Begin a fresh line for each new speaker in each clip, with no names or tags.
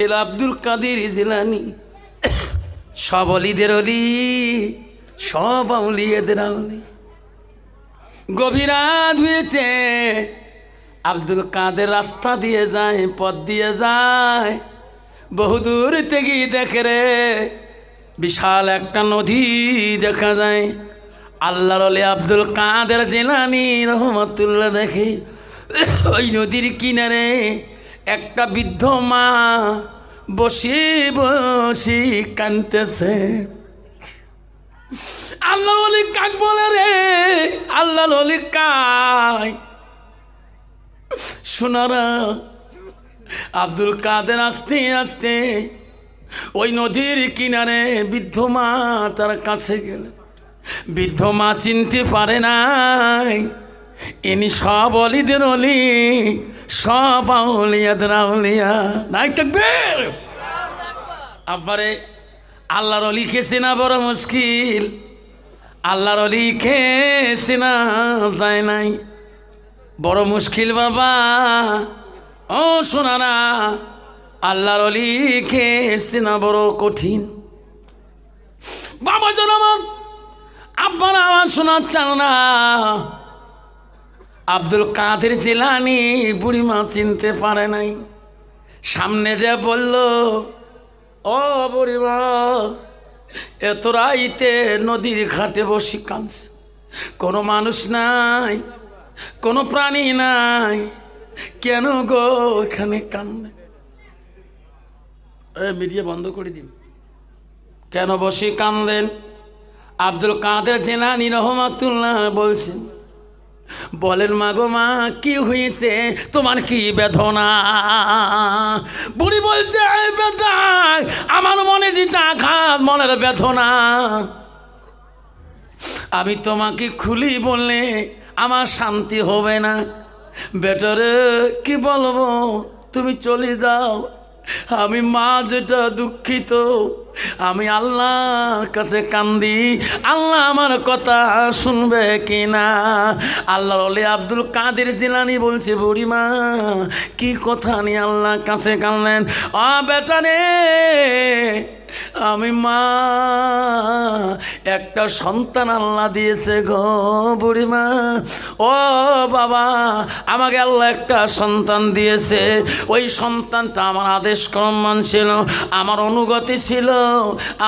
আব্দুল কাদের জিলানী সব অলিদের অলি, সব আউলিয়াদের আউলি। গভীর রাত হয়েছে, আব্দুল কাদের রাস্তা দিয়ে যায়, পথ দিয়ে যায়। বহুদূর থেকে দেখে রে বিশাল একটা নদী দেখা যায়। আল্লাহর ওলি আব্দুল কাদের জিলানী রহমাতুল্লাহ দেখে ওই নদীর কিনারে একটা বৃদ্ধ মা বসে বসে কাঁদতেছে। আল্লাহর ওলি কাক বলে রে, আল্লাহর ওলি কাক। শোনারা, আব্দুল কাদের আস্তে আস্তে ওই নদীর কিনারে বৃদ্ধ মা তার কাছে গেলে, বৃদ্ধ মা চিনতে পারে নাই ইনি সব অলিদের অলি, সব আউলিয়াদের আউলিয়া। নাই থাকবেন আব্বারে। আল্লাহর অলিকে চেনা বড় মুশকিল, আল্লাহর অলিকে চেনা যায় নাই, বড় মুশকিল বাবা। ও শোনারা, আল্লাহর অলিকে চেনা বড় কঠিন বাবা। জন আমার আব্বারা আমার শোনার চান না। আব্দুল কাদের জিলানী বুড়িমা চিনতে পারে নাই। সামনে যে বলল, ও বুড়িমা, এত রাইতে নদীর ঘাটে বসে কাঁদছে, কোনো মানুষ নাই, কোনো প্রাণী নাই, কেন গো এখানে কান্দে? মিডিয়া বন্ধ করে দিন। কেন বসে কান্দেন? আব্দুল কাদের জিলানী রহমাতুল্লাহ বলছেন, বলেন মা গো মা, কি হয়েছে, তোমার কি বেদনা? বুড়ি বলছে, বেটা আমার মনে যেটা আঘাত, মনের বেদনা, আমি তোমাকে খুলি বললে আমার শান্তি হবে না। বেটারে কি বলবো, তুমি চলে যাও। আমি মা যেটা দুঃখিত, আমি আল্লাহর কাছে কান্দি, আল্লাহ আমার কথা শুনবে কিনা। আল্লাহর ওলি আব্দুল কাদের জিলানী বলছে, বুড়িমা কি কথা নিয়ে আল্লাহর কাছে কাঁদলেন? ও বেটা রে, আমি মা একটা সন্তান আল্লাহ দিয়েছে গো বুড়িমা। ও বাবা, আমাকে আল্লাহ একটা সন্তান দিয়েছে। ওই সন্তানটা আমার আদেশ কর্ম মানছিল, আমার অনুগতি ছিল,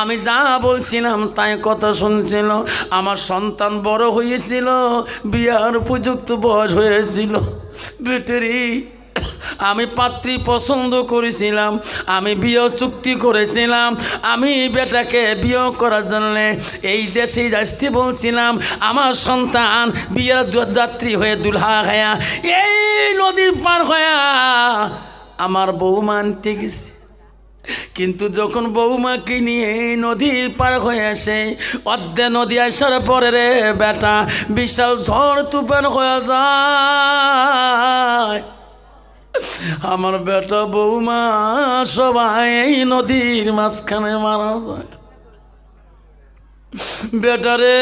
আমি যা বলছিলাম তাই কথা শুনছিল। আমার সন্তান বড় হয়েছিল, বিয়ার উপযুক্ত বয়স হয়েছিল। বেটেরি আমি পাত্রী পছন্দ করেছিলাম, আমি বিয়ে চুক্তি করেছিলাম, আমি বেটাকে বিয়ে করার জন্য এই দেশে আসতে বলছিলাম। আমার সন্তান বিয়ের যাত্রী হয়ে দুলহা খায়া এই নদীর পার হয়ে আমার বৌমা আনতে গেছে। কিন্তু যখন বৌমাকে নিয়ে নদীর পার হয়ে আসে, অর্ধে নদী আসার পরে রে বেটা বিশাল ঝড় তুফান হয়ে যায়। আমার বেটা বৌমা সবাই এই নদীর মাঝখানে মারা যায়। বেটারে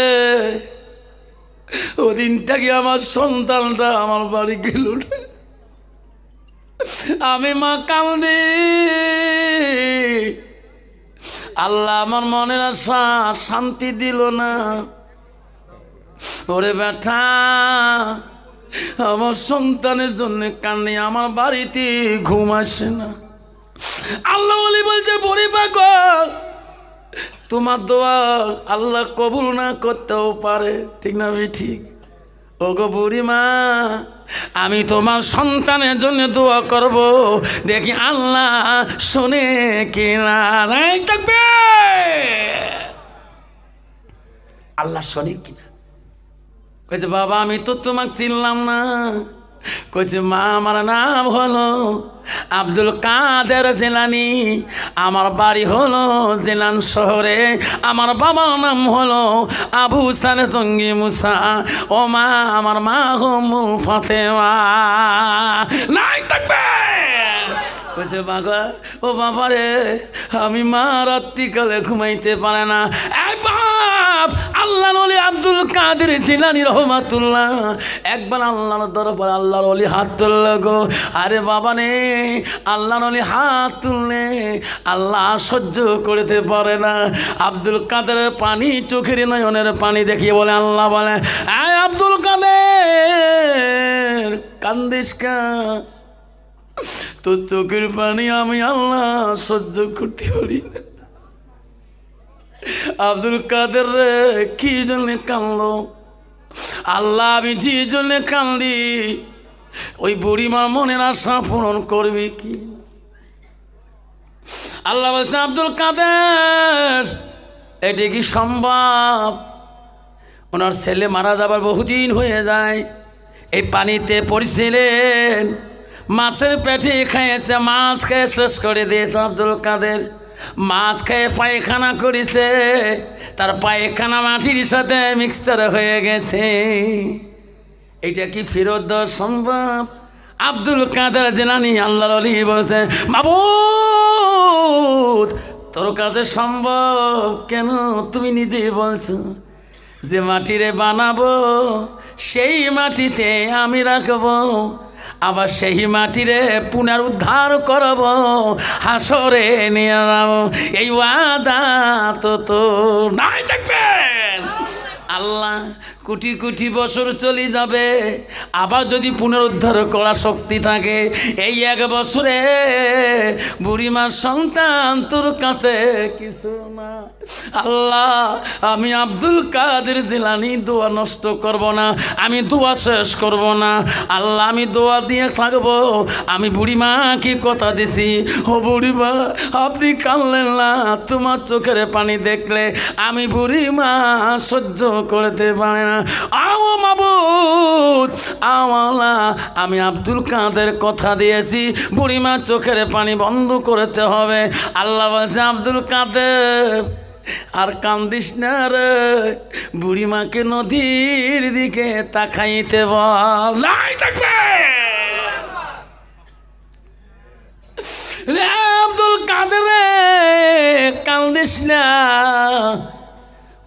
ওদিন থেকে আমার সন্তানটা আমার বাড়ি গেল, আমি মা কান্দি। আল্লাহ আমার মনের আশা শান্তি দিল না। ওরে বেটা, আমার সন্তানের জন্য কান্দি, আমার বাড়িতে ঘুম আসে না। আল্লাহ বলি বলছে, বড়ি পাগল, তোমার দোয়া আল্লাহ কবুল না করতেও পারে, ঠিক না? ঠিক। ও গো বুড়িমা, আমি তোমার সন্তানের জন্য দোয়া করব, দেখি আল্লাহ শুনে কিনা। থাকবে আল্লাহ শোনে কিনা? কইছে, বাবা আমি তো তোমাকে চিনলাম না। কইছে, মা আমার নাম হলো আব্দুল কাদের জিলানী, আমার বাড়ি হলো জিলান শহরে, আমার বাবার নাম হলো আবু সালে জঙ্গি মুসা, ও মা আমার মা হমু ফাতেমা। নাই থাকবে। কইছে, বাবা ও বাবা রে, আমি মা রাত্রিকালে ঘুমাইতে পারে না। বাপ আল্লাহ ওলি আব্দুল কাদের জিলানী রহমাতুল্লাহ একবার আল্লাহর দরবার আল্লাহর ওলি হাত তুলল গো। আরে বাবা রে, আল্লাহর ওলি হাত তুললে আল্লাহ সহ্য করতে পারে না। আব্দুল কাদেরের পানি, চোখের নয়নের পানি দেখিয়ে বলে, আল্লাহ বলে, আয় আব্দুল কাদের কান্দিস কা, তোর চোখের পানি আমি আল্লাহ সহ্য করতে পারি না। আব্দুল কাদের রে কি জন্য কান্দলো? আল্লাহ আমি যে জন্য কান্দি ওই বুড়িমা মনের আশা পূরণ করবি কি? আল্লাহ বলছে, আব্দুল কাদের এটা কি সম্ভব? ওনার ছেলে মারা যাবার বহুদিন হয়ে যায়, এই পানিতে পড়েছিলেন, মাছের পেটে খেয়েছে, মাছ খেয়ে শেষ করে দিয়েছে আব্দুল কাদের। মাছ খেয়ে পায়খানা করেছে, তার পায়খানা মাটির সাথে মিক্সচার হয়ে গেছে। এটা কি ফেরত দেওয়া সম্ভব? আব্দুল কাদের জিলানী আল্লাহর ওলি বলছে, মাবুদ তোর কাছে সম্ভব কেন? তুমি নিজেই বলছো যে মাটিরে বানাবো, সেই মাটিতে আমি রাখবো, আবার সেই মাটিরে পুনরুদ্ধার করব, হাসরে নিয়ে যাবো। এই ওয়াদা তো নাই দেখবেন। আল্লাহ কোটি কোটি বছর চলে যাবে, আবার যদি পুনরুদ্ধার করা শক্তি থাকে, এই এক বছরে বুড়িমার সন্তান তোর কাছে কিছু না। আল্লাহ আমি আব্দুল কাদের জিলানী দোয়া নষ্ট করব না, আমি দোয়া শেষ করব না। আল্লাহ আমি দোয়া দিয়ে থাকবো। আমি বুড়িমাকে কথা দিছি, ও বুড়িমা আপনি কাঁদলেন না, তোমার চোখের পানি দেখলে আমি বুড়িমা সহ্য করতে পারি না। আও মাবুদ আমলা, আমি আব্দুল কাদের কথা দিয়েছি, বুড়িমা চোখের পানি বন্ধ করতে হবে। আল্লাহ বলছে, আব্দুল কাদের আর কান্দিস না রে, বুড়িমাকে নদীর দিকে তাকাইতে বল। নাই থাকবে রে আব্দুল কাদের রে, কান্দিস না,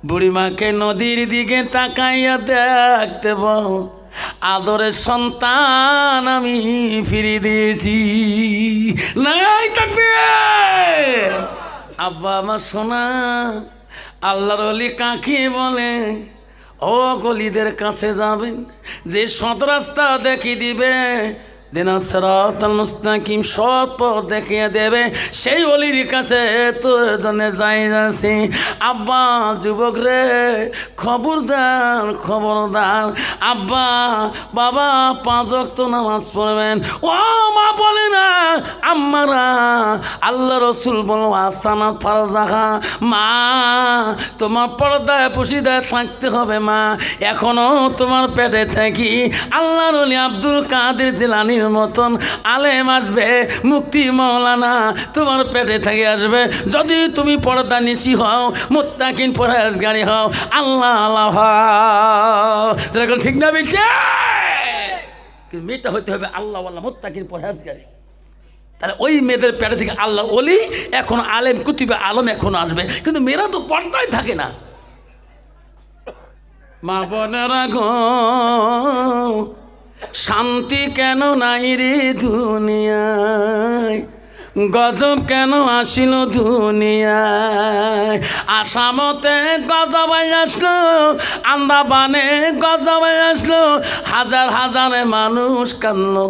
বুড়িমাকে নদীর দিকে তাকাইয়া দেখতে বল, আদরের সন্তান আমি ফিরে দিয়েছি। নাই থাকবে আব্বা আমার সোনা। আল্লাহর ওলি কাকে বলে? ও গলিদের কাছে যাবেন, যে সৎ রাস্তা দেখিয়ে দিবে, দিনা সিরাতাল মুস্তাকিম সৎ পথ দেখিয়ে দেবে, সেই ওলির কাছে তোর জন্য যাই যাচ্ছি। আব্বা যুবক রে খবরদার খবরদার, আব্বা বাবা 5 ওয়াক্ত নামাজ পড়বেন। ও মা বলে না আম্মারা, আল্লাহ রসুল বলো আসানা ফারজাহা, মা তোমার পর্দায় পুশিদায় থাকতে হবে মা। এখনো তোমার পেটে থাকি আল্লাহর ওলি আব্দুল কাদের জিলানী মতন আলেম আসবে, মুক্তি মৌলানা তোমার পেটে থেকে আসবে, যদি তুমি পর্দা নিশি হও, মুত্তাকিন পরহেজগারি হও, আল্লাহ আল্লাহ যেরকম ঠিক না বেটা, কিন্তু মেয়েটা হইতে হবে আল্লাহ আল্লাহ মুত্তাকিন পরহেজগারি। তাহলে ওই মেয়েদের পেটে থেকে আল্লাহ ওলি এখন আলেম কুতুবে আলম এখন আসবে, কিন্তু মেয়েরা তো পর্দায় থাকে না। মা বোনেরা গো, শান্তি কেন নাই রে দুনিয়ায়, গজব কেন আসিল দুনিয়ায়, আসামতে গজব আসলো, আন্দামানে গজব আসলো, হাজার হাজার মানুষ কান্লো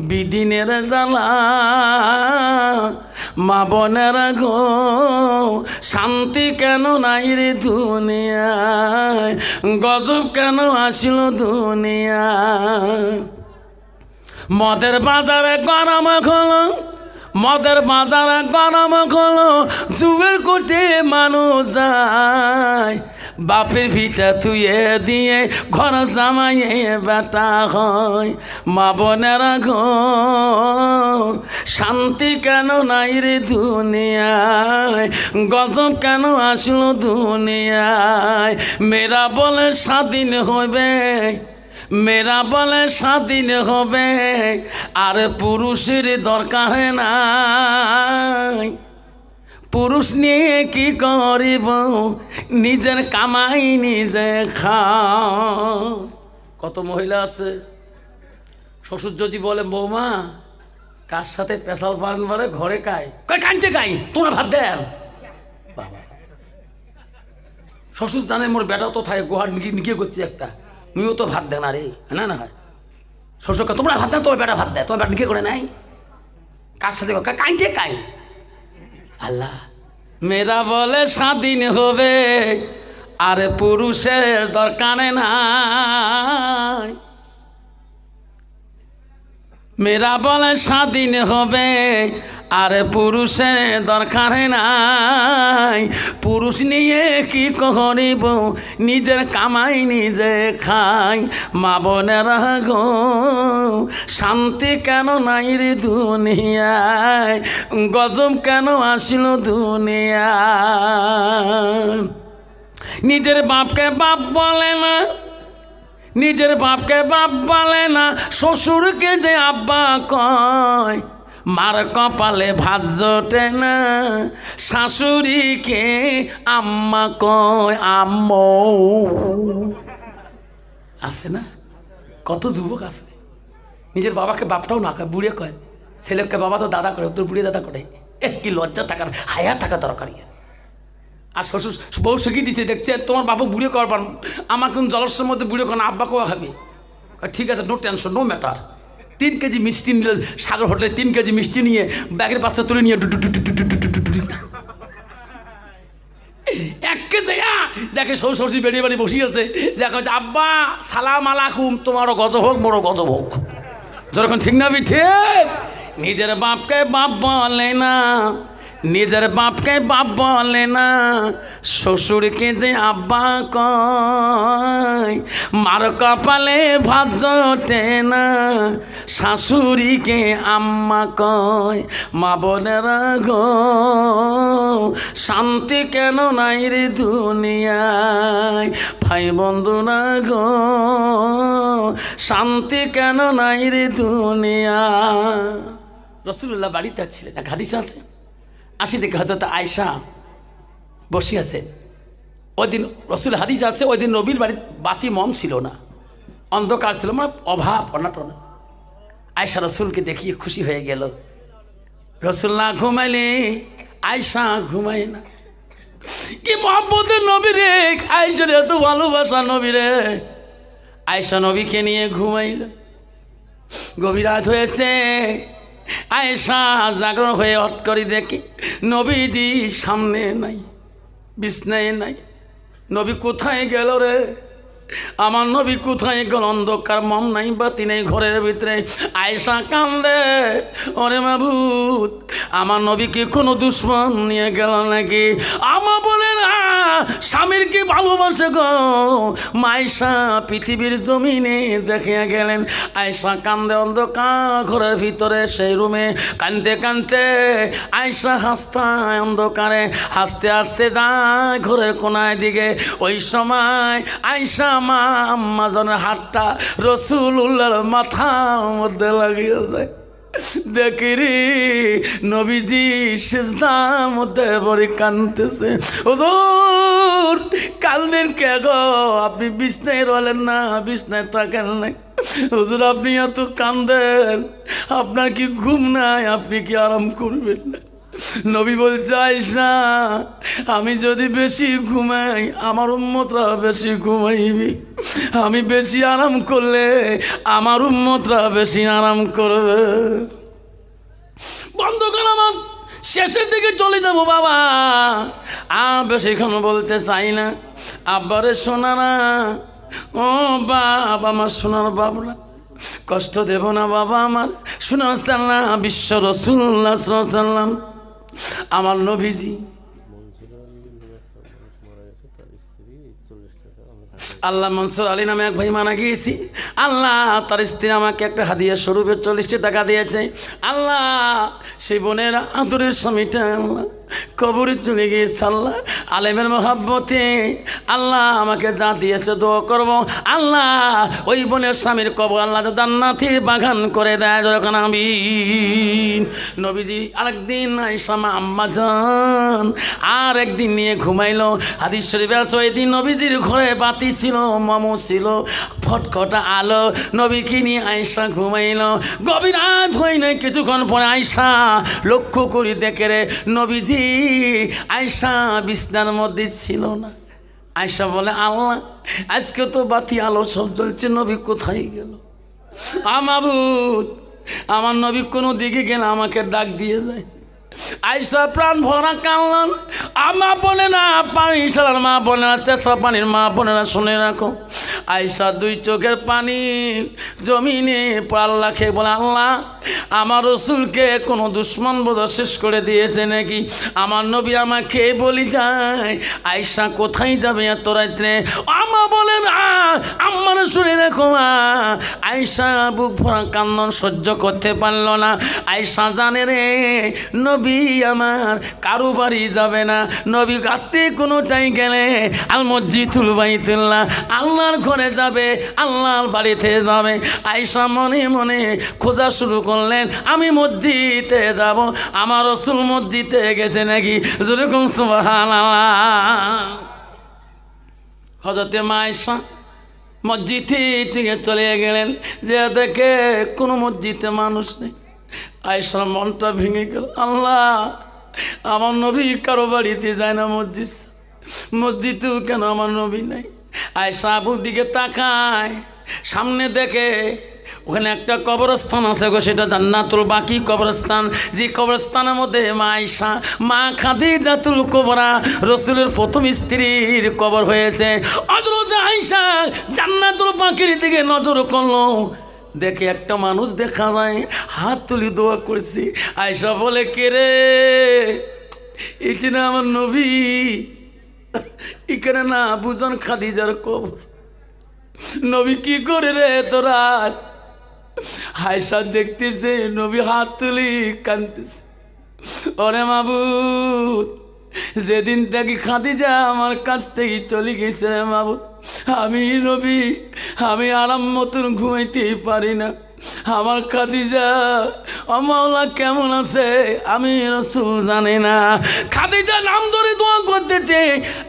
বিদিনের জ্বালা। মা বোনেরা গো, শান্তি কেন নাই রে দুনিয়ায়, গজব কেন আসিল দুনিয়ায়। মদের বাজারে গরম হলো, মদের বাজারে গরম হলো, জুয়ের কোটে মানুষ যায়, বাপের ভিটা তুয়ে দিয়ে ঘর জামাইয়ে বেটা হয়। মা বোনেরা গো, শান্তি কেন নাই রে দুনিয়ায়, গজব কেন আসলো দুনিয়ায়। মেয়েরা বলে স্বাধীন হবে, মেয়েরা বলে স্বাধীন হবে, আর পুরুষের দরকার নাই, পুরুষ নিয়ে কি করিব, নিজের কামাই নিজে খাও। কত মহিলা আছে, শ্বশুর যদি বলে বৌমা কার সাথে পেশাল পারেন বলে ঘরে কাই, কানতে কাই তোমরা ভাত দেন। বাবা শ্বশুর জানে মোর বেটা তো থাকে গোহার নিকিয়ে করছি একটা, তুমিও তো ভাত দেন। আরে না না হয় শ্বশুরকে তোমরা ভাত দেন, তোমার বেটা ভাত দেয়, তোমার বেটা নিকিয়ে করে নাই, কার সাথে কাইতে কাই। আল্লাহ মেয়েরা বলে স্বাধীন হবে, আর পুরুষের দরকার নাই। মেয়েরা বলে স্বাধীন হবে, আর পুরুষের দরকার নাই। পুরুষ নিয়ে কি করিব, নিজের কামাই নিজে খাই। মা বোনেরা গো শান্তি কেন নাই রে দুনিয়ায়, গজব কেন আসিল দুনিয়ায়। নিজের বাপকে বাপ বলে না, নিজের বাপকে বাপ বলে না, শ্বশুরকে যে আব্বা কয়। মার কপালে ভাত জোটে না, শাশুড়িকে আম্মা কয় আম্মু। আছে না কত যুবক আছে নিজের বাবাকে বাপটাও না কয়, বুড়িয়ে কয়। ছেলেকে বাবা তো দাদা করে, তোর বুড়িয়ে দাদা করে। কি লজ্জা থাকার, হায়া থাকা দরকারি। আর শ্বশুর বউ শিখিয়ে দিচ্ছে, দেখছে তোমার বাবা বুড়িয়ে করবার, আমার কিন্তু জলস্যের মধ্যে বুড়িয়ে কর না, আব্বা কোয়া খাবি। ঠিক আছে, no tension, no matter. 3 kg মিষ্টি নিলে সাগর হোটেলে 3 কেজি মিষ্টি নিয়ে ব্যাগের পাশে তুলে নিয়ে 1 কেজি দেখে শ্বশুর বেরিয়ে বাড়ি বসিয়ে আছে, দেখা হচ্ছে আব্বা সালাম আলাইকুম, তোমারও গজব হোক মোরও গজব হোক। যখন ঠিক না ঠিক, নিজের বাপকে বাপ বলে না, নিজের বাপকে বাপ বলে না, শ্বশুরকে যে আব্বা কয়। মার কপালে ভাত জোটে না, শাশুড়িকে আম্মা কয়। মা বোনেরা গো শান্তি কেন নাই রে দুনিয়ায়, ভাই বন্ধুরা গো শান্তি কেন নাই রে দুনিয়ায়। রাসূলুল্লাহ বাড়িতে ছিলেন, এক হাদিস আছে, আসি দেখে হযরত আয়েশা বসে আছেন। ওই দিন রাসূল হাদিস আছে, ওই দিন নবীর বাড়ির বাতি মম ছিল না, অন্ধকার ছিল, মানে অভাব অনাটন। আয়েশা রসুলকে দেখিয়ে খুশি হয়ে গেল। রসুল না ঘুমাইলে আয়েশা ঘুমায় না। কি মহব্বতের নবী রে, আয়েশার এত ভালোবাসা নবী রে। আয়েশা নবীকে নিয়ে ঘুমাইল। গভীর রাত হয়েছে, আয়েশা জাগরণ হয়ে হট করে দেখি নবীজি সামনে নাই, বিছনায় নাই। নবী কোথায় গেল রে, আমার নবী কোথায় গেল? অন্ধকার, মম নাই, বাতি নেই ঘরের ভিতরে। আয়েশা কান্দে, ওরে মাবুদ আমার নবীকে কোনো দুশ্মন নিয়ে গেল নাকি? আমা বলে না, স্বামীর কি ভালোবাসে গো। আয়েশা পৃথিবীর জমিনে দেখে গেলেন। আয়েশা কান্দে অন্ধকার ঘরের ভিতরে, সেই রুমে কানতে কানতে আয়েশা হাসতায় অন্ধকারে, হাসতে হাসতে যায় ঘরের কোনায় দিকে। ওই সময় আয়েশা মা আম্মাজনের হাতটা রাসূলুল্লাহর মাথার মধ্যে লাগিয়ে যায়। দেখি রে নবীজি সিজদার মধ্যে পড়ে কাঁদতেছে। হুজুর কাঁদেন কে গো? আপনি বিছনায় রলেন না, বিছনায় থাকেন নাই। হুজুর আপনি এত কাঁদেন, আপনার কি ঘুম নাই? আপনি কি আরাম করবেন না? নবী বলছে আয়েশা আমি যদি বেশি ঘুমাই আমার উম্মতরা বেশি ঘুমাইবি, আমি বেশি আরাম করলে আমার উম্মতরা বেশি আরাম করবে। বন্ধ কর, আমার শেষের দিকে চলে যাবো বাবা, আর বেশিক্ষণ বলতে চাই না। আব্বারে শোনা না, ও বাবা আমার সোনার বাবরা, কষ্ট দেব না বাবা আমার। শোনার সাল্লাহ বিশ্ব রাসূলুল্লাহ সাল্লাল্লাহু আলাইহি ওয়াসাল্লাম আমার নবীজি আল্লাহ মনসুর আলী নামে এক ভাই মারা গিয়েছি। আল্লাহ তার স্ত্রী আমাকে একটা হাদিয়া স্বরূপে 40 টাকা দিয়েছে। আল্লাহ সেই বোনের আদরের স্বামীটা আল্লাহ কবরে চলে গিয়েছে। আল্লাহ আলেমের মহাব্বতে আল্লাহ আমাকে যা দিয়েছে দোয়া করব, আল্লাহ ওই বোনের স্বামীর কবর আল্লাহ জান্নাতের বাগান করে দেয় যখন আমি। নবীজি আরেকদিন আয়েশা মা আম্মা জান আর একদিন নিয়ে ঘুমাইলো। হাদিস শরীফে আছে ওই দিন নবীজির ঘরে বাতি ছিল, মোমো ছিল, ফটকটা আলো। নবীকে নিয়ে আয়েশা ঘুমাইলো। গভীর রাত হয় নাই, কিছুক্ষণ পরে আয়েশা লক্ষ্য করি দেখে রে নবীজি আয়েশা বিছনার মধ্যে ছিল না। আয়েশা বলে আল্লাহ আজকে তো বাতি আলো সব জ্বলছে, নবী কোথায় গেল? মাবুদ আমার নবী কোনো দিকে গেলে আমাকে ডাক দিয়ে যায়। আয়েশা প্রাণ ভরা কান্নান। মা বলে না, পানি সালার মা বলে না, চেঁচা পানির মা বলে না, শুনে রাখো। আয়েশা দুই চোখের পানি জমিনে পাল্লা খেয়ে বলে আল্লাহ আমার রসুলকে কোনো দুশ্মন বোঝা শেষ করে দিয়েছে নাকি? আমার নবী আমাকে বলি যায় আয়েশা কোথায় যাবে এত রাত্রে? আমা বলে না, আমার শুনে রাখো মা। আয়েশা বুক ভরা কান্নন সহ্য করতে পারল না। আয়েশা জানে রে নবী আমার কারো বাড়ি যাবে না, নবী গাতে কোনোটাই গেলে আল মসজিদুল বাইতুল্লাহ আল্লাহর ঘরে যাবে, আল্লাহর বাড়িতে যাবে। আয়েশা মনে মনে খোঁজা শুরু করলেন, আমি মসজিদে যাব, আমার রাসূল মসজিদে গেছে নাকি? যেরকম সুবহানাল্লাহ। হযরতে মা আয়েশা মসজিদে থেকে চলে গেলেন, যে দেখে কোনো মসজিদে মানুষ নেই। আয়েশার মনটা ভেঙে গেল। আল্লাহ আমার নবী কারো বাড়িতে যায় না, মসজিদেও কেন আমার নবী নাই? আয়েশা আবুর দিকে তাকায়, সামনে দেখে ওখানে একটা কবরস্থান আছে গো, সেটা জান্নাতুল বাকি কবরস্থান। যে কবরস্থানের মধ্যে মা আয়েশা মা খাদিজাতুল কুবরা রাসূলের প্রথম স্ত্রীর কবর হয়েছে। হযরত আয়েশা জান্নাতুল বাকির দিকে নজর করলো, দেখে একটা মানুষ দেখা যায়, হাত তুলি দোয়া করছি। আয়েশা বলে কে রে? এখানে আমার নবী, এখানে না বুঝন খাদিজার কবর। নবী কি করে রে তোরা? আয়েশা দেখতেছে নবী হাত তুলি কাঁদতেছে। ওরে মাবুদ যেদিন থেকে খাদিজা আমার কাছ থেকে চলে গেছে মাবুদ, আমি নবী আমি আরাম মতন ঘুমাইতেই পারি না। আমার খাদিজা ও মাওলা কেমন আছে আমি রাসূল জানি না। খাদিজা নাম ধরে দোয়া করতেছে,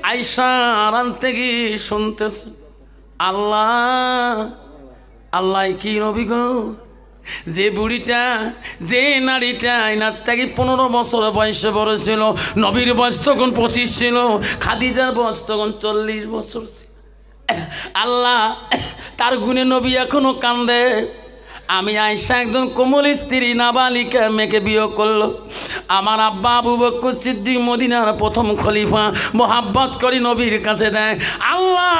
আয়েশা আরাম থেকে শুনতেছে। আল্লাহ আল্লাহ কি নবী গো, যে বুড়িটা যে নারীটা এনার থেকে 15 বছর বয়সে বড় ছিল, নবীর বয়স তখন 25 ছিল, খাদিজার বয়স তখন 40 বছর ছিল। আল্লাহ তার গুণে নবী এখনো কান্দে। আমি আয়েশা একজন কোমল স্ত্রী নাবালিকা মেয়েকে বিয়ে করলো। আমার আব্বা আবু বকর সিদ্দিক মদিনার প্রথম খলিফা, মোহাব্বত করি নবীর কাছে দেয়। আল্লাহ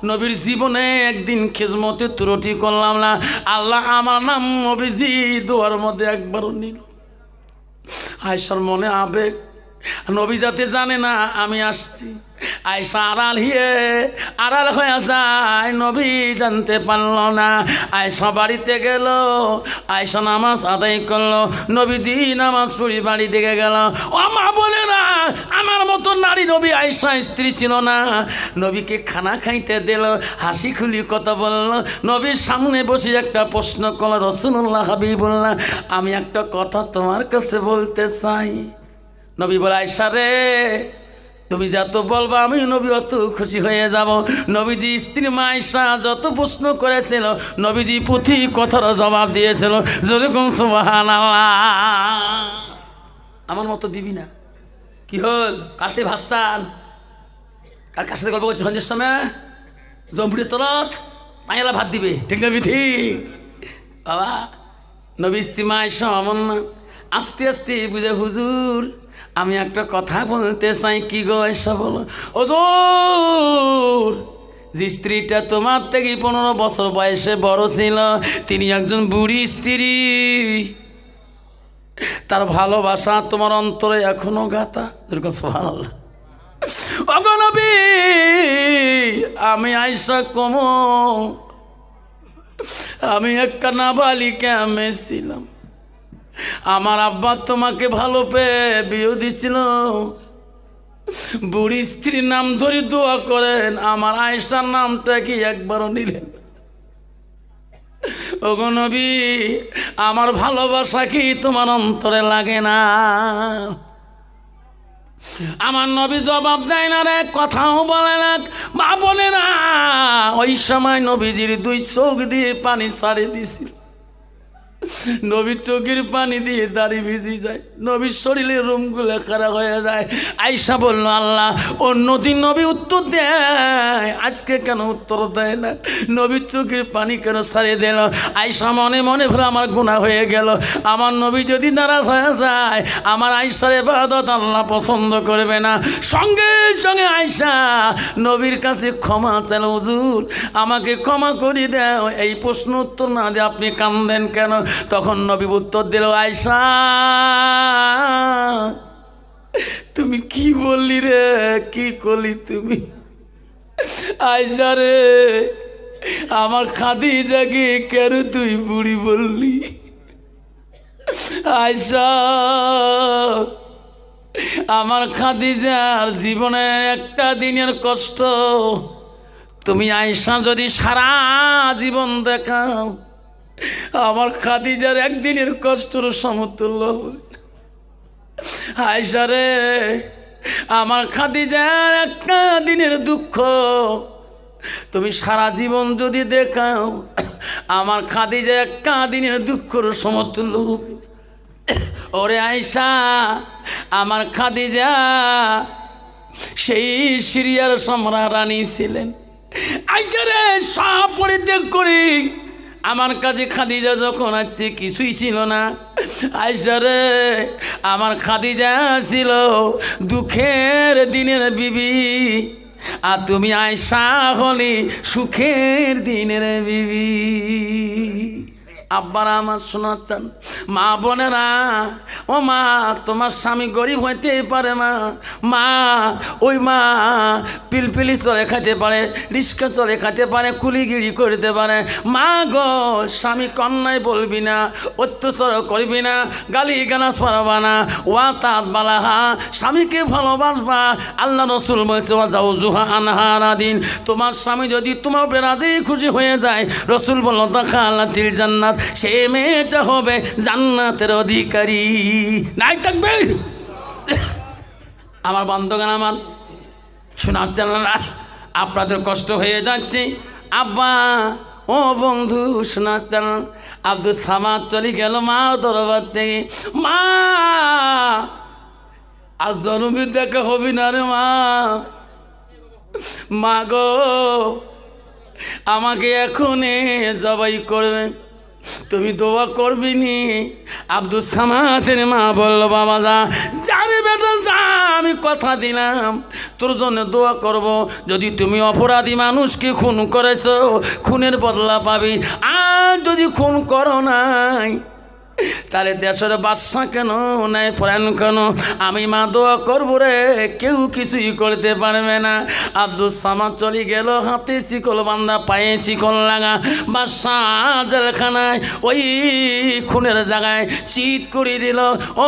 নবীর জীবনে একদিন খিদমতে ত্রুটি করলাম না, আল্লাহ আমার নাম নবীজি দোয়ার মধ্যে একবারও নিল। আয়েশার মনে আবেগ, নবী যাতে জানে না আমি আসছি। আয়েশা আড়াল হয়ে যায়, নবী জানতে পারল না। আয়েশা বাড়িতে গেল, আয়েশা নামাজ আদায় করলো, নবীজি নামাজ পড়ি বাড়ি দিকে গেল। ও মা বলে না, আমার মতো নারী নবী আয়েশা স্ত্রী ছিল না। নবীকে খানা খাইতে দিল, হাসি খুলি কথা বলল। নবীর সামনে বসে একটা প্রশ্ন করল, রাসূলুল্লাহ হাবিবুল্লাহ আমি একটা কথা তোমার কাছে বলতে চাই। নবী বলে আয়েশা রে তুমি যত বলবা আমি নবী অত খুশি হয়ে যাব। নবীজি স্ত্রী মা আয়েশা যত প্রশ্ন করেছিল নবীজি প্রতি কথার জবাব দিয়েছিল। যেরকম সুবহানাল্লাহ। আমার মতো দিবি না? কি হল? কালকে ভাবসান কার সাথে গল্প করছি সন্ধ্যের সময় জম্বুরের তরত পাঁয়লা ভাত দিবে, ঠিক না? ঠিক বাবা। নবী স্ত্রী মা আয়েশা অমন না, আস্তে আস্তে বুঝে হুজুর আমি একটা কথা বলতে চাই। কি গো আয়েশা বলো। ওজোর যে স্ত্রীটা তোমার থেকে 15 বছর বয়সে বড় ছিল, তিনি একজন বুড়ি স্ত্রী, তার ভালোবাসা তোমার অন্তরে এখনো গাথা। সুবহানাল্লাহ। ওগো নবী আমি আয়েশা কমো, আমি একটা নাবালিকা মেয়ে ছিলাম, আমার আব্বা তোমাকে ভালো পেয়ে বিয়ে দিছিল, বুড়ি স্ত্রীর নাম ধরে দোয়া করেন, আমার আয়েশার নামটা কি একবারও নিলেন? ওগো নবী, আমার ভালোবাসা কি তোমার অন্তরে লাগে না? আমার নবী জবাব দেয় না রে, কথাও বলে না। মা বলে না, ওই সময় নবীজির দুই চোখ দিয়ে পানি ছাড়ে দিছিল। নবীর চোখের পানি দিয়ে দাড়ি ভিজে যায়, নবীর শরীরের রুমগুলো খারাপ হয়ে যায়। আয়েশা বলল, আল্লাহ অন্যদিন নবী উত্তর দেয়, আজকে কেন উত্তর দেয় না? নবীর চোখের পানি কেন ছাড়িয়ে দিল? আয়েশা মনে মনে ফের আমার গুনাহ হয়ে গেল। আমার নবী যদি নারাজ হয়ে যায়, আমার আয়েশার ইবাদত আল্লাহ পছন্দ করবে না। সঙ্গে সঙ্গে আয়েশা নবীর কাছে ক্ষমা চাইল, হুজুর আমাকে ক্ষমা করে দাও। এই প্রশ্ন উত্তর না দিয়ে আপনি কান্দেন কেন? তখন নবী উত্তর দিল, আয়েশা তুমি কি বললি রে, কি করলি তুমি? আয়েশা রে, আমার খাদিজাকে কেন তুই বুড়ি বললি? আয়েশা, আমার খাদিজার জীবনের একটা দিনের কষ্ট তুমি আয়েশা যদি সারা জীবন দেখাও, আমার খাদিজার একদিনের কষ্টর সমতুল্য হবে। আয়েশা রে, আমার খাদিজার একটা দিনের দুঃখ তুমি সারা জীবন যদি দেখাও, আমার খাদিজা একটা দিনের দুঃখর সমতুল্য হবে। ওরে আয়েশা, আমার খাদিজা সেই সিরিয়ার সম্রাট রানী ছিলেন। আয়েশা রে, সব পরিত্যাগ করি আমার কাছে খাদিজা যখন আসছে কিছুই ছিল না। আয়েশা রে, আমার খাদিজা ছিল দুঃখের দিনের বিবি, আর তুমি আয়েশা হলি সুখের দিনের বিবি। আব্বারা আমার শোনাচ্ছেন, মা বোনেরা, ও মা, তোমার স্বামী গরিব হইতেই পারে মা, মা ওই মা পিলপিলি চলে খাইতে পারে, রিস্কা চলে খাইতে পারে, কুলিগিরি করতে পারে। মা গো, স্বামী কন্যায় বলবি না, অত্যাচার করবি না, গালি গালাজ পারবা না, ওয়া তাত বালাহা, স্বামীকে ভালোবাসবা। আল্লাহ রসুল বলছে, ওয়া যাও জুহা আনহারা দিন, তোমার স্বামী যদি তোমার বেড়াতেই খুশি হয়ে যায়, রসুল বলল দাখালাতিল জান্নাত, সে মেয়েটা হবে জান্নাতের অধিকারী। নাই থাকবে আমার বন্ধুগণ, আমার শোনাচ্ছেন না, আপনাদের কষ্ট হয়ে যাচ্ছে। আব্বা, ও বন্ধু শোনাচ্ছেন, আব্দুল সামাদ চলে গেল মা দরবার থেকে। মা, আজ জন্মে দেখা হবি না রে মা। মা গো, আমাকে এখনই জবাই করবে, তুমি দোয়া করবি নি? আব্দুল সামাদের মা বলল, বাবা যা, জানি বেটা যা, আমি কথা দিলাম তোর জন্য দোয়া করব। যদি তুমি অপরাধী মানুষকে খুন করেছো, খুনের বদলা পাবি। আর যদি খুন করো নাই, তাহলে দেশের বাদশা কেন নাই প্রাণ কেন? আমি মা দোয়া করবো রে, কেউ কিছুই করতে পারবে না। আব্দুল সামাদ চলে গেল, হাতে শিকল বান্ধা, পায়ে শিকল লাগা, বাদশা জেলখানায় ওই খুনের জায়গায় চিৎ করে দিল। ও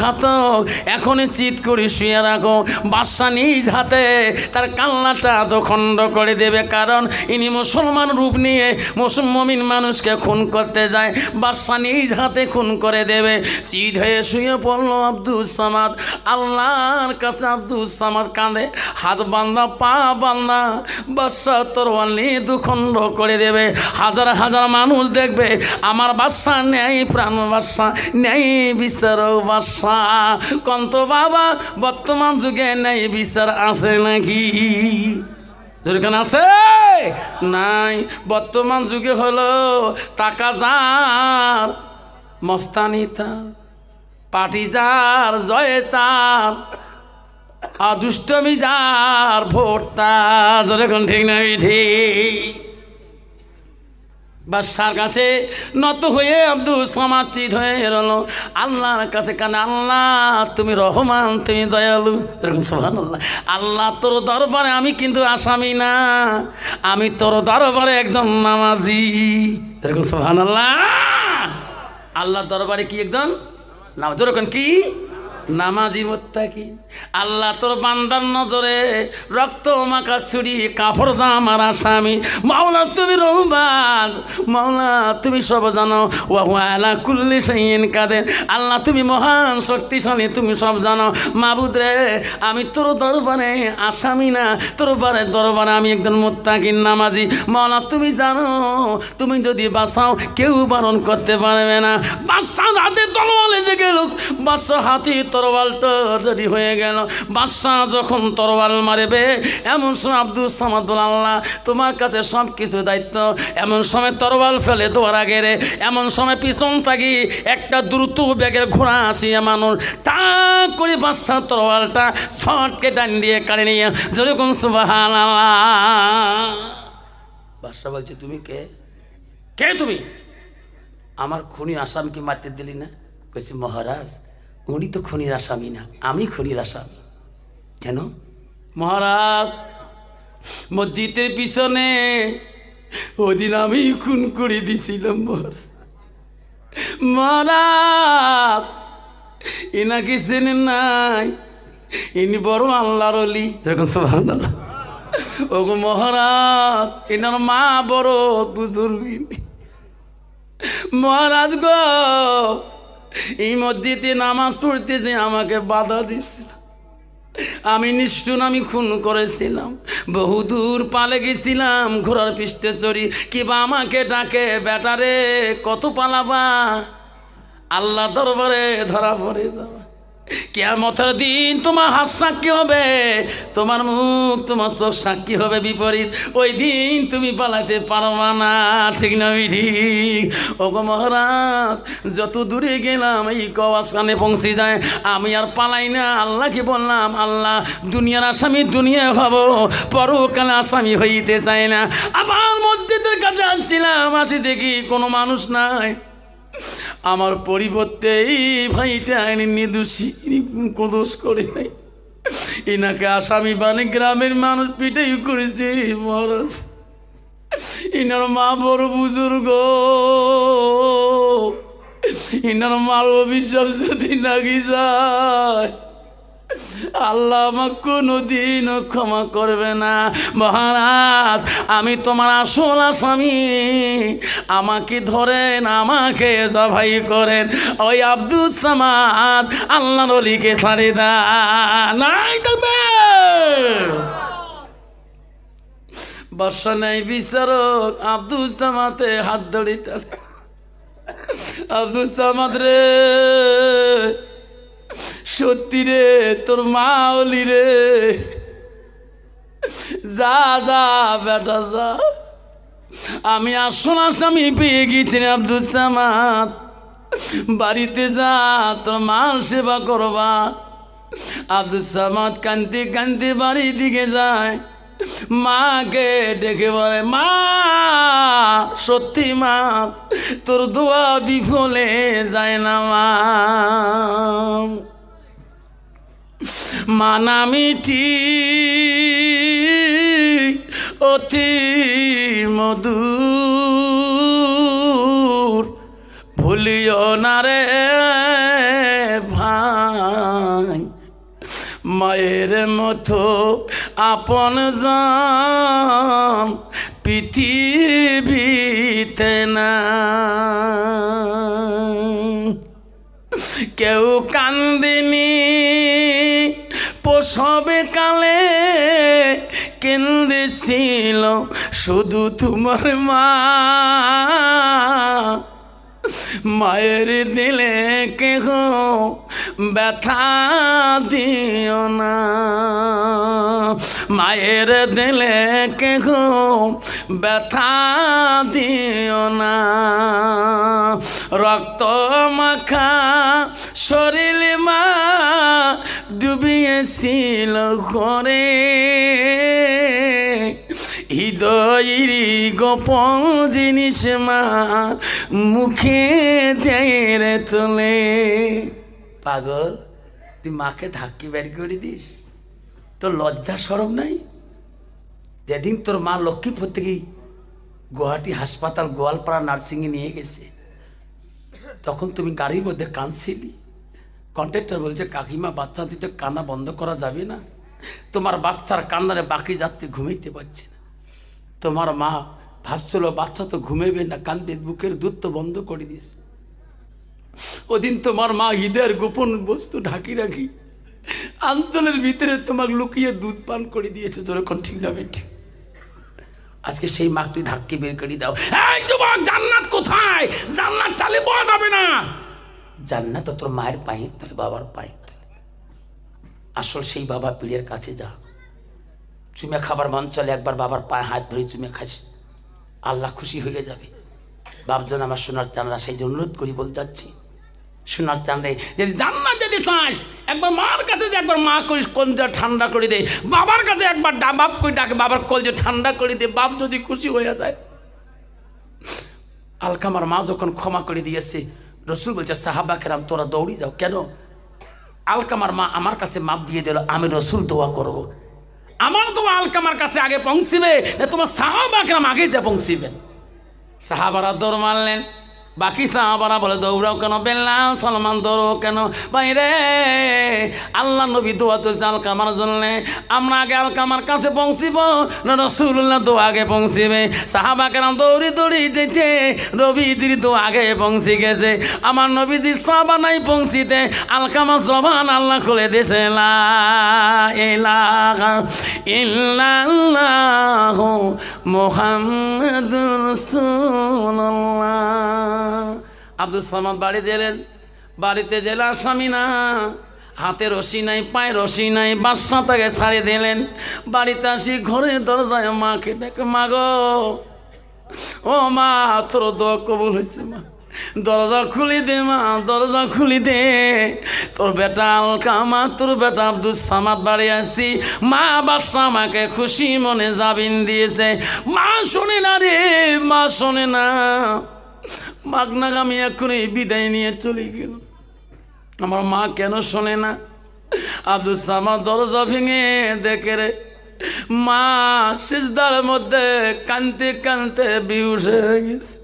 ঘাতক, এখনই চিৎ করে শুয়ে রাখো। বাদশা নিজ হাতে তার কান্নাটা দখণ্ড করে দেবে, কারণ ইনি মুসলমান রূপ নিয়ে মুসলমান মানুষকে খুন করতে যায়। বাদশা নিজ হাতে খুন করে দেবে। চিৎ হয়ে শুয়ে পড়লো আব্দুল সামাদ। আল্লাহর কাছে আব্দুল সামাদ কাঁদে, হাত বান্ধা, পা বান্ধা। বাদশা তরোয়াল নিয়ে দুখণ্ড করে দেবে। হাজার হাজার মানুষ দেখবে আমার বাদশা ন্যায় প্রাণ, বাদশা ন্যায় বিচারক বাদশা। কন্ত বাবা, বর্তমান যুগে ন্যায় বিচার আছে নাকি? যেখানে আছে নাই। বর্তমান যুগে হলো টাকা যার, মস্তানি তার, পার্টি যার, জয় তার, আর দুষ্টমি যার, ভোট তার। যেরকম ঠিক না ঠিক? বাদশার কাছে নত হয়ে আব্দুল সামাদ চিৎ হয়ে এলো আল্লাহর কাছে, কানে, আল্লাহ তুমি রহমান, তুমি দয়ালু। এরকম সুবহানাল্লাহ। আল্লাহ তোর দরবারে আমি কিন্তু আসামি না, আমি তোর দরবারে একজন নামাজি। এরকম সুবহানাল্লাহ। আল্লাহ দরবারে কি একজন নাম যেরকম কি নামাজি মুত্তাকি। আল্লাহ তোর বান্দার নজরে রক্ত মাখা ছুরি কাপড় আমার আসামি। মাওলা তুমি রহমান, মাওলা তুমি সব জানো। ওয়ালা কুল্লি শাইইন কাদের। আল্লাহ তুমি মহান শক্তিশালী, তুমি সব জানো। মাবুদ রে আমি তোর দরবারে আসামি না, তোর দরবারে আমি একজন মুত্তাকিন নামাজি। মাওলা তুমি জানো, তুমি যদি বাঁচাও কেউ বারণ করতে পারবে না। বাদশাহ হাতে তলোয়ার এসে গেল, বাদশাহ হাতে তরোয়ালটা রেডি হয়ে গেল। বাদশাহ যখন তরোয়াল মারবে এমন সময় আব্দুস সামাদ বলে আল্লাহ তোমার কাছে সব কিছু দায়িত্ব। এমন সময় তরোয়াল ফেলে দেওয়ার আগে রে এমন সময় পিছন থাকি একটা দ্রুত ব্যাগের ঘোড়া আসিয়া মানুষ তা করে বাদশাহ তরোয়ালটা ছটকে ডান দিয়ে কাড়ে নিয়ে যেরকম সুবহানাল্লাহ। বাদশাহ বলছে তুমি কে? কে তুমি? আমার খুনি আসামিকে মারতে দিলি না? কইছি মহারাজ উনি তো খুনির আসামি না, আমি খুনির আসামি। কেন? মহারাজ মসজিদের পিছনে ওদিন আমি খুন করে দিছিলাম। মহারাজ এনাকে চেনেন নাই? ইনি বড় আল্লাহর ওলি। যেরকম সুবহানাল্লাহ। ওগো মহারাজ এনার মা বড় বুজুর্গ। মহারাজ গো এই মসজিদে নামাজ পড়তে যে আমাকে বাধা দিছিল, আমি নিষ্ঠুর, আমি খুন করেছিলাম। বহুদূর পালে গেছিলাম ঘোড়ার পিষ্টে চড়ি, কিবা আমাকে ডাকে বেটারে কত পালাবা, আল্লাহ দরবারে ধরা পড়ে যাবা। কিয়ামতের দিন তোমার হাত সাক্ষী হবে, তোমার মুখ তোমার চোখ সাক্ষী হবে বিপরীত। ওই দিন তুমি পালাতে পারবা না। ঠিক না ঠিক? ওগো মহারাজ যত দূরে গেলাম এই কওয়াজ কানে পৌঁছে যায়, আমি আর পালাই না। আল্লাহকে বললাম আল্লাহ দুনিয়ার আসামি দুনিয়া হবো, পরকালে আসামি হইতে চাই না। আবার মসজিদের কাছে আসছিলাম, আসি দেখি কোনো মানুষ নাই। আমার পরিবর্তে এই ভাইটা নির্দোষী, দোষ করে নাই, এনাকে আসামি বানে গ্রামের মানুষ পিটাই করেছে। মহারাজ ইনার মা বড় বুজুর্গ, ইনার মার অভিশাপ যদি লাগি যায় আল্লাহ আমাকে কোনোদিন ক্ষমা করবে না। মহারাজ আমি তোমার আসল আসামি, আমাকে ধরেন, আমাকে জবাই করেন। ওই আব্দুস সামাদ আল্লাহর ওলিকে ছাড়ে না। নাই থাকবে বর্ষা নাই বিচারক আব্দুস সামাদে হাত ধরে টানে। আব্দুস সামাদ রে সত্যি রে তোর মা ওলি রে, যা যা বেটা যা, আমি আসল আসামি পেয়ে গেছি আব্দুস সামাদ, বাড়িতে যা তোর মার সেবা করবা। আব্দুস সামাদ কান্দি কান্দি বাড়ির দিকে যায়, মাকে ডেকে বলে মা সত্যি মা তোর দোয়া বিফলে যায় না মা। মানা মিঠি অতি মধুর, ভুলিও না রে ভাই, মায়ের মতো আপন জন পৃথিবীতে না। কেউ কান্দিনি প্রসবে কালে, কেন্দেছিল শুধু তোমার মা। মায়ের দিলে কেহ ব্যথা দিও না, মায়ের দিলে কেহ ব্যথা দিও না। রক্ত মাখা শরীর মা ডুবিয়েছিল ঘরে, হৃদয়ের গোপন জিনিস মা মুখে দেয় তোলে। পাগল তুই মাকে ধাক্কি বের করে দিস, তোর লজ্জা সরম নাই? যেদিন তোর মা লক্ষ্মীপুর থেকে গুয়াহাটি হাসপাতাল গোয়ালপাড়া নার্সিংয়ে নিয়ে গেছে, তখন তুমি গাড়ির মধ্যে কাঁদছিলি। কন্ট্রাক্টর বলছে, কাকিমা বাচ্চা দুটো কান্না বন্ধ করা যাবে না? তোমার বাচ্চার কান্নারে বাকি যাত্রী ঘুমাইতে পারছে না। তোমার মা ভাবছিল বাচ্চা তো ঘুমেবে না, কান্দবে, বুকের দুধ তো বন্ধ করে দিস। ওদিন তোমার মা হৃদয়ের গোপন বস্তু ঢাকি রাখি আঞ্চলের ভিতরে তোমাকে লুকিয়ে দুধ পান করে দিয়েছে। যেরকম ঠিক না বেঠিক? আজকে সেই মাকে তুই ধাক্কে বের করে দাও। এই যুবক, জান্নাত কোথায়? জান্নাত চালে পাওয়া যাবে না। জান্নাত তো তোর মায়ের পায়ে তলে, বাবার পায়ে তলে। আসল সেই বাবা পীরের কাছে যা। চুমে খাবার মন চলে, একবার বাবার পায়ে হাত ধরে চুমে খাস, আল্লাহ খুশি হয়ে যাবে। বাপজন আমার সোনার চানরা, সেই যে অনুরোধ করি বলতে যাচ্ছি, সোনার চানরে যদি জান্নাত যেতে চাস, একবার মার কাছে যে একবার মা করিস, কলজা ঠান্ডা করে দে। বাবার কাছে একবার বাপ করে ডাকে, বাবার কলজা ঠান্ডা করে দে। বাপ যদি খুশি হয়ে যায়। আলকামার মা যখন ক্ষমা করে দিয়েছে, রসুল বলছে, সাহাবা কেরাম তোরা দৌড়ি যাও। কেন? আলকামার মা আমার কাছে মাপ দিয়ে দিল, আমি রসুল দোয়া করবো। আমার দোয়া আলকামার কাছে আগে পৌঁছিবে না তোমার সাহাবা কেরাম আগে যা পৌঁছিবেন? সাহাবারা দৌড় মারলেন। বাকি সাহাবারা বলে, দৌড়াও কেন? বেলাল, সালমান দৌড়ো কেন? বাইরে আল্লাহ নবী দোয়া তুলছে আলকামার জন্য। আমরা আগে আলকামার কাছে পৌঁছিব না রাসূলুল্লাহ দোয়া আগে পৌঁছিবে? সাহাবা কেরাম দৌড়ি দৌড়ি যেতে নবীজির দোয়া আগে পৌঁছে গেছে। আমার নবীজির সাহাবা নাই পৌঁছিতে, আলকামার জবান আল্লাহ খুলে দিয়েছে, লা ইলাহা ইল্লাল্লাহু মুহাম্মাদুর রাসূলুল্লাহ। আব্দুল সামাদ বাড়ি দিলেন। বাড়িতে জেলা স্বামী না, হাতে রশি নাই, পায়ে রশি নাই, বাচ্চা তাকে ছাড়িয়ে দিলেন। বাড়িতে আসি ঘরের দরজায় মাকে ডেকে, মা গো, ও মা, তোর দোয়া কবুল হয়েছে মা, দরজা খুলি দে মা, দরজা খুলি দে। তোর বেটা আলকামা, তোর বেটা আব্দুল সামাদ বাড়ি আসছি। মা বাদশা আমাকে খুশি মনে জাবিন দিয়েছে। মা শোনে না রে, মা শোনে না। মাগনাগামী এখনই বিদায় নিয়ে চলে গেল। আমার মা কেন শোনে না? আব্দুল সামাদ দরজা ভেঙে দেখে রে মা সিজদার মধ্যে কানতে কানতে বেহুশ হয়ে গেছে।